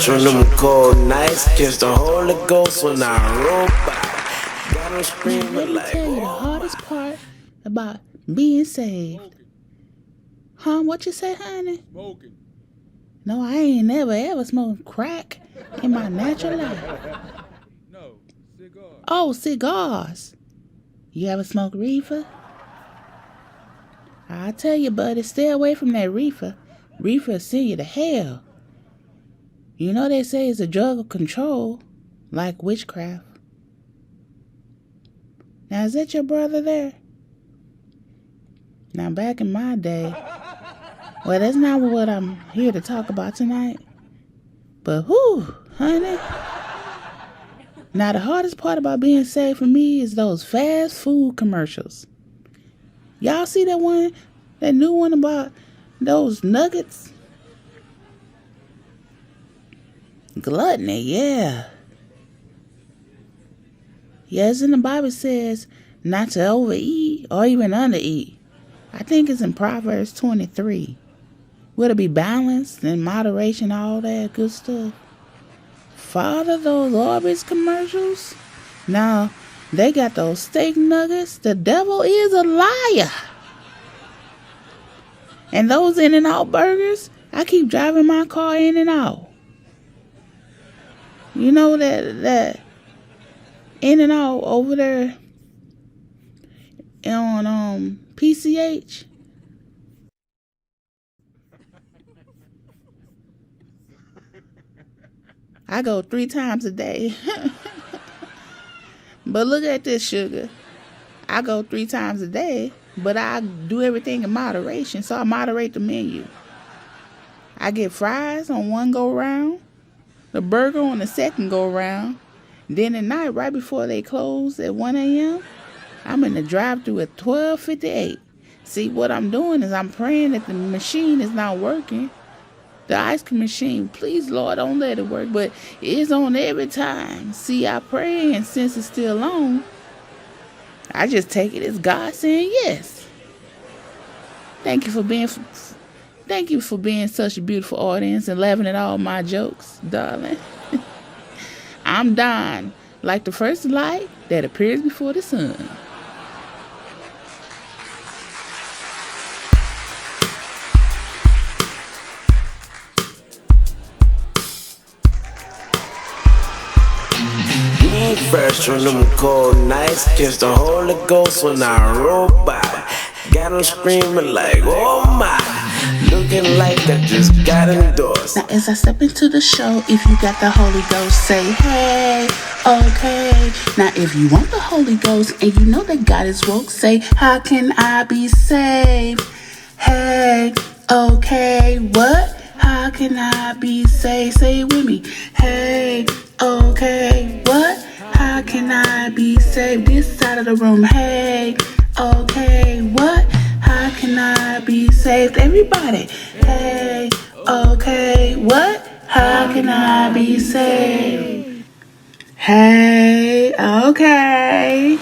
fresh from them cold nights. Catch the Holy Ghost when I roll by. Got 'em screaming let me like, tell you the oh hardest part about being saved. Huh? What you say, honey? Smoking. No, I ain't never ever smoked crack in my natural life. No, cigars. Oh, cigars. You ever smoke reefer? I tell you, buddy, stay away from that reefer. Reefer will send you to hell. You know they say it's a drug of control, like witchcraft. Now, is that your brother there? Now, back in my day, well, that's not what I'm here to talk about tonight. But whew, honey. Now, the hardest part about being saved for me is those fast food commercials. Y'all see that new one about those nuggets? Gluttony, yeah. Yes, in the Bible says not to overeat or even undereat. I think it's in Proverbs 23. Will it be balanced and moderation, all that good stuff? Father, those Orbis commercials? Now, they got those steak nuggets. The devil is a liar. And those In-N-Out burgers, I keep driving my car In-N-Out. You know that In-N-Out over there on PCH? I go 3 times a day. But look at this, sugar. I go 3 times a day, but I do everything in moderation, so I moderate the menu. I get fries on one go round, the burger on the second go round. Then at night, right before they close at 1 a.m., I'm in the drive-thru at 12:58. See, what I'm doing is I'm praying that the machine is not working. The ice cream machine, please, Lord, don't let it work, but it's on every time. See, I pray, and since it's still on, I just take it as God saying yes. Thank you for being such a beautiful audience and laughing at all my jokes, darling. I'm Don, like the first light that appears before the sun. fresh from them cold nights. Catch the Holy Ghost when I roll by. Got 'em screaming like, oh my. Looking like I just got endorsed. Now as I step into the show, if you got the Holy Ghost, say hey, okay. Now if you want the Holy Ghost and you know that God is woke, say how can I be saved? Hey, okay, what? How can I be saved? Say it with me. Hey, okay, what? How can I be saved? This side of the room. Hey, okay, what? How can I be saved? Everybody. Hey, okay, what? How can I be saved? Hey, okay.